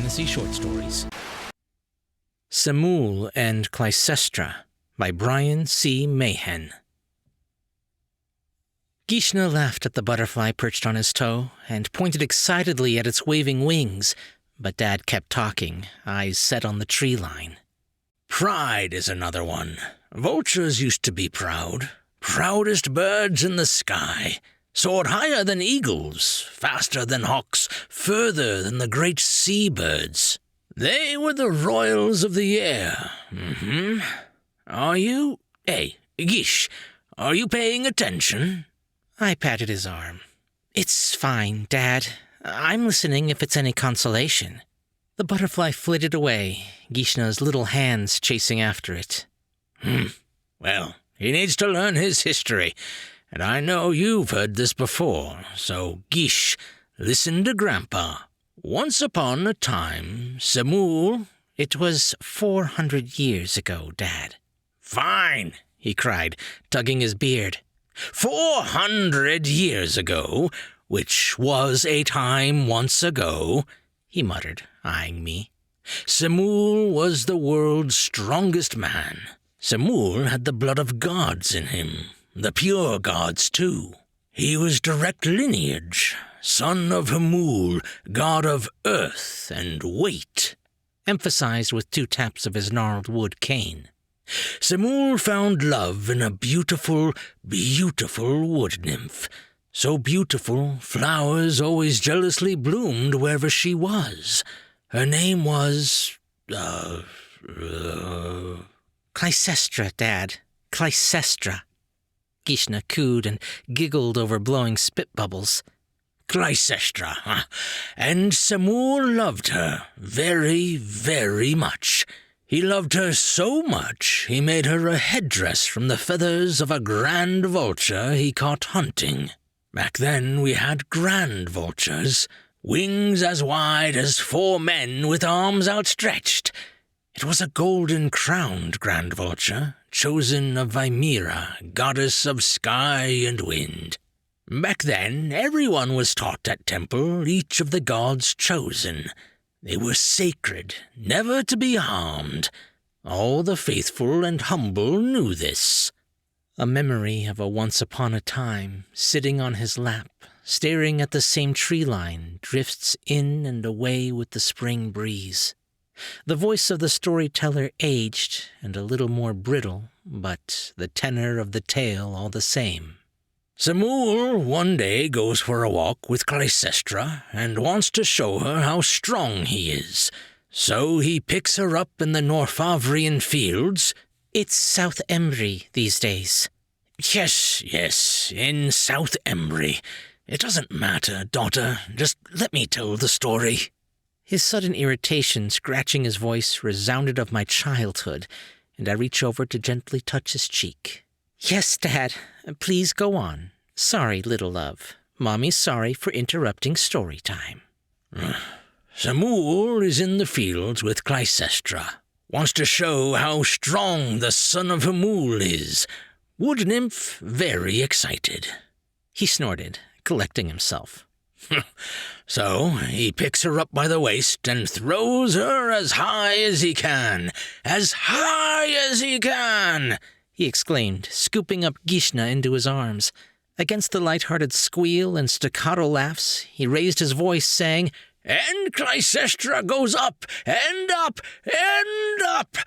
fantasy short stories. Semuul and Clycestra by Brian C. Mahon. Gishna laughed at the butterfly perched on his toe and pointed excitedly at its waving wings, but Dad kept talking, eyes set on the tree line. Pride is another one. Vultures used to be proud. Proudest birds in the sky. Soared higher than eagles, faster than hawks, further than the great sea-birds. They were the royals of the air. Are you... Hey, Gish, are you paying attention? I patted his arm. It's fine, Dad. I'm listening if it's any consolation. The butterfly flitted away, Gishna's little hands chasing after it. Well, he needs to learn his history, and I know you've heard this before, so Gish, listen to Grandpa. Once upon a time, Semuul... It was 400 years ago, Dad. Fine, he cried, tugging his beard. 400 years ago, which was a time once ago, he muttered, eyeing me. Semuul was the world's strongest man. Semuul had the blood of gods in him, the pure gods too. He was direct lineage, son of Semuul, god of earth and weight, emphasized with 2 taps of his gnarled wood cane. Semuul found love in a beautiful, beautiful wood nymph. So beautiful, flowers always jealously bloomed wherever she was. Her name was... Clycestra, Dad. Clycestra. Gishna cooed and giggled over blowing spit bubbles. Clycestra, huh? And Semuul loved her very, very much. He loved her so much he made her a headdress from the feathers of a grand vulture he caught hunting. Back then we had grand vultures, wings as wide as 4 men with arms outstretched. It was a golden-crowned grand vulture, chosen of Vimera, goddess of sky and wind. Back then, everyone was taught at temple each of the gods chosen. They were sacred, never to be harmed. All the faithful and humble knew this. A memory of a once-upon-a-time, sitting on his lap, staring at the same tree line, drifts in and away with the spring breeze. The voice of the storyteller aged and a little more brittle, but the tenor of the tale all the same. Semuul one day goes for a walk with Clycestra and wants to show her how strong he is. So he picks her up in the Norfavrian fields. It's South Embry these days. Yes, in South Embry. It doesn't matter, daughter. Just let me tell the story. His sudden irritation scratching his voice resounded of my childhood, and I reach over to gently touch his cheek. Yes, Dad. Please go on. Sorry, little love. Mommy's sorry for interrupting story time. Semuul is in the fields with Clycestra. Wants to show how strong the son of Semuul is. Wood nymph very excited. He snorted, collecting himself. So he picks her up by the waist and throws her as high as he can. As high as he can! He exclaimed, scooping up Gishna into his arms. Against the light-hearted squeal and staccato laughs, he raised his voice, saying, And Clycestra goes up, and up, and up!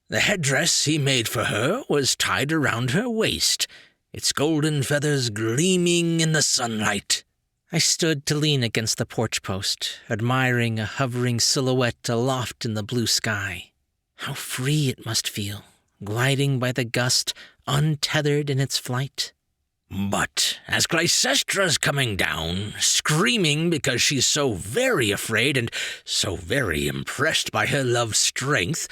The headdress he made for her was tied around her waist, its golden feathers gleaming in the sunlight. I stood to lean against the porch post, admiring a hovering silhouette aloft in the blue sky. How free it must feel, gliding by the gust, untethered in its flight. But as Clycestra's coming down, screaming because she's so very afraid and so very impressed by her love's strength,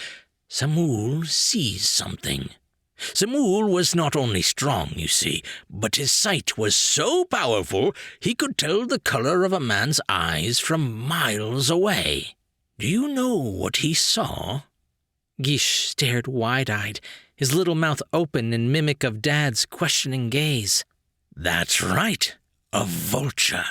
Semuul sees something. Semuul was not only strong, you see, but his sight was so powerful he could tell the color of a man's eyes from miles away. Do you know what he saw? Gish stared wide-eyed, his little mouth open in mimic of Dad's questioning gaze. That's right, a vulture.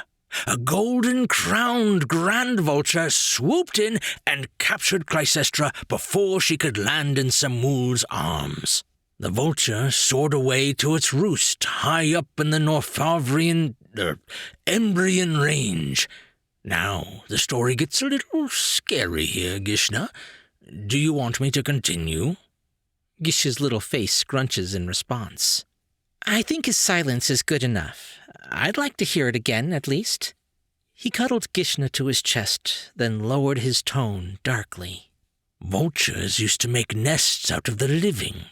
A golden-crowned grand vulture swooped in and captured Clycestra before she could land in Semuul's arms. The vulture soared away to its roost high up in the Embryon range. Now, the story gets a little scary here, Gishna. Do you want me to continue? Gish's little face scrunches in response. I think his silence is good enough. I'd like to hear it again, at least. He cuddled Gishna to his chest, then lowered his tone darkly. Vultures used to make nests out of the living.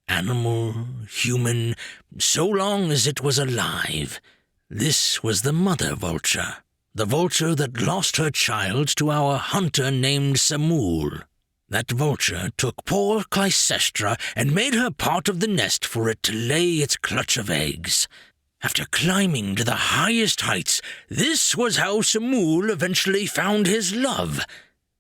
Animal, human, so long as it was alive. This was the mother vulture, the vulture that lost her child to our hunter named Semuul. That vulture took poor Clycestra and made her part of the nest for it to lay its clutch of eggs. After climbing to the highest heights, this was how Semuul eventually found his love.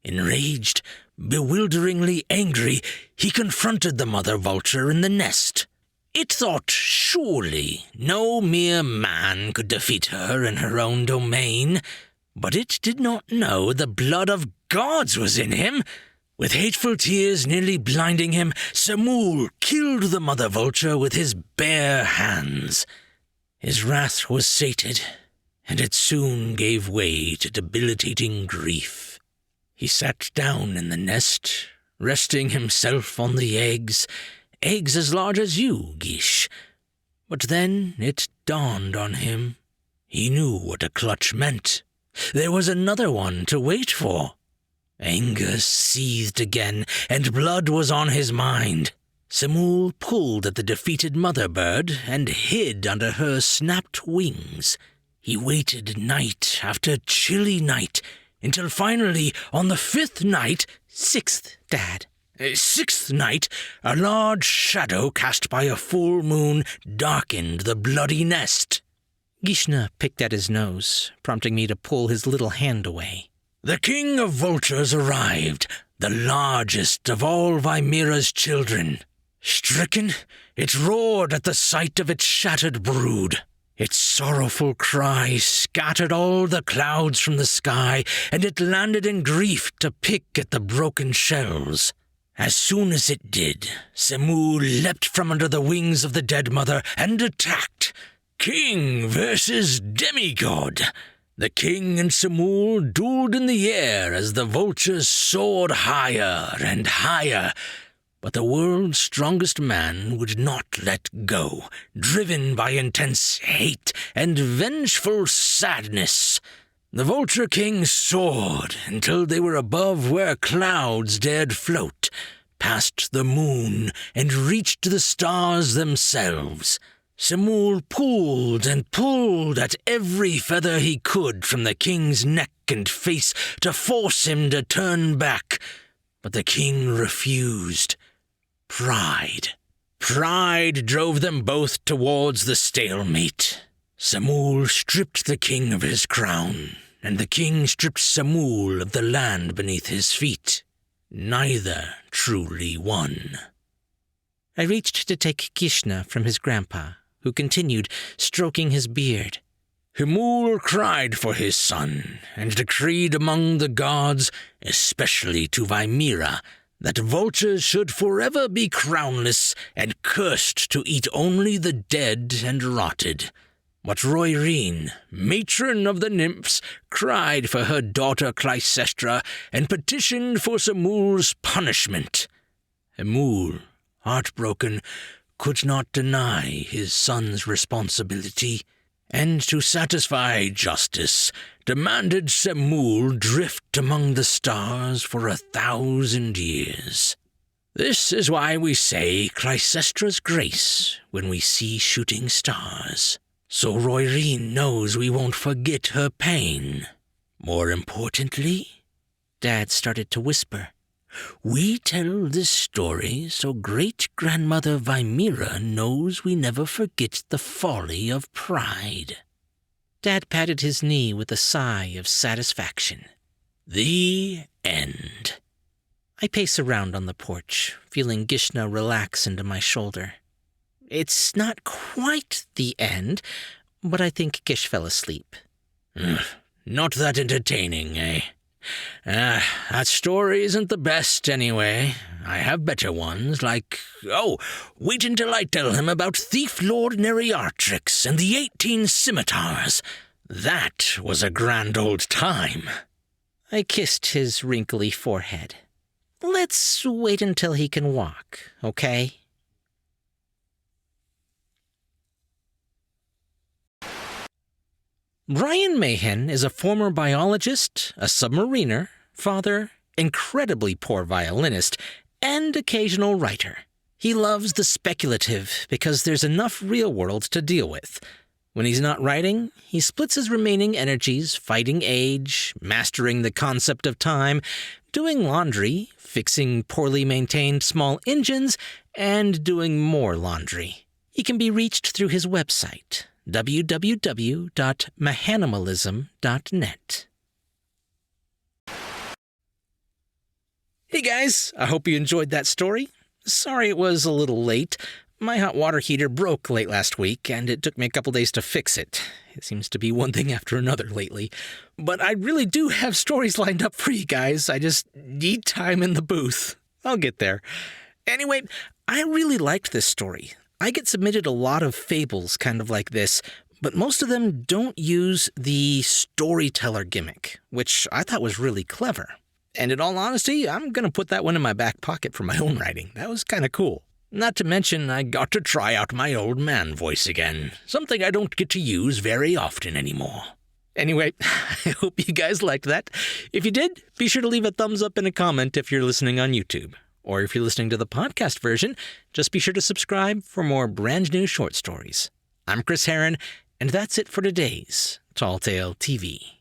Enraged, bewilderingly angry, he confronted the mother vulture in the nest. It thought surely no mere man could defeat her in her own domain, but it did not know the blood of gods was in him. With hateful tears nearly blinding him, Semuul killed the mother vulture with his bare hands. His wrath was sated, and it soon gave way to debilitating grief. He sat down in the nest, resting himself on the eggs as large as you, Gish. But then it dawned on him. He knew what a clutch meant. There was another one to wait for. Anger seethed again, and blood was on his mind. Semuul pulled at the defeated mother bird and hid under her snapped wings. He waited night after chilly night, until finally, on the sixth night, a large shadow cast by a full moon darkened the bloody nest. Gishna picked at his nose, prompting me to pull his little hand away. The king of vultures arrived, the largest of all Vimira's children. Stricken, it roared at the sight of its shattered brood. Its sorrowful cry scattered all the clouds from the sky, and it landed in grief to pick at the broken shells. As soon as it did, Semuul leapt from under the wings of the dead mother and attacked. King versus demigod. The king and Semuul dueled in the air as the vultures soared higher and higher. But the world's strongest man would not let go, driven by intense hate and vengeful sadness. The Vulture King soared until they were above where clouds dared float, past the moon, and reached the stars themselves. Semuul pulled and pulled at every feather he could from the king's neck and face to force him to turn back. But the king refused. Pride drove them both towards the stalemate. Semuul stripped the king of his crown, and the king stripped Semuul of the land beneath his feet. Neither truly won. I reached to take Gishna from his grandpa, who continued stroking his beard. Semuul cried for his son, and decreed among the gods, especially to Vimira, that vultures should forever be crownless and cursed to eat only the dead and rotted. But Royreen, matron of the nymphs, cried for her daughter Clycestra and petitioned for Semuul's punishment. Semuul, heartbroken, could not deny his son's responsibility, and to satisfy justice, demanded Semuul drift among the stars for 1,000 years. This is why we say Clycestra's grace when we see shooting stars, so Royreen knows we won't forget her pain. More importantly, Dad started to whisper, we tell this story so great-grandmother Vimira knows we never forget the folly of pride. Dad patted his knee with a sigh of satisfaction. The end. I pace around on the porch, feeling Gishna relax into my shoulder. It's not quite the end, but I think Gish fell asleep. Not that entertaining, eh? That story isn't the best anyway. I have better ones, like, wait until I tell him about Thief Lord Nereatrix and the 18 Scimitars. That was a grand old time. I kissed his wrinkly forehead. Let's wait until he can walk, okay? Brian Mahon is a former biologist, a submariner, father, incredibly poor violinist, and occasional writer. He loves the speculative because there's enough real world to deal with. When he's not writing, he splits his remaining energies fighting age, mastering the concept of time, doing laundry, fixing poorly maintained small engines, and doing more laundry. He can be reached through his website, www.mahanimalism.net. Hey guys, I hope you enjoyed that story. Sorry it was a little late. My hot water heater broke late last week, and it took me a couple days to fix it. It seems to be one thing after another lately. But I really do have stories lined up for you guys. I just need time in the booth. I'll get there. Anyway, I really liked this story. I get submitted a lot of fables kind of like this, but most of them don't use the storyteller gimmick, which I thought was really clever. And in all honesty, I'm going to put that one in my back pocket for my own writing. That was kind of cool. Not to mention, I got to try out my old man voice again, something I don't get to use very often anymore. Anyway, I hope you guys liked that. If you did, be sure to leave a thumbs up and a comment if you're listening on YouTube. Or if you're listening to the podcast version, just be sure to subscribe for more brand new short stories. I'm Chris Herron, and that's it for today's Tall Tale TV.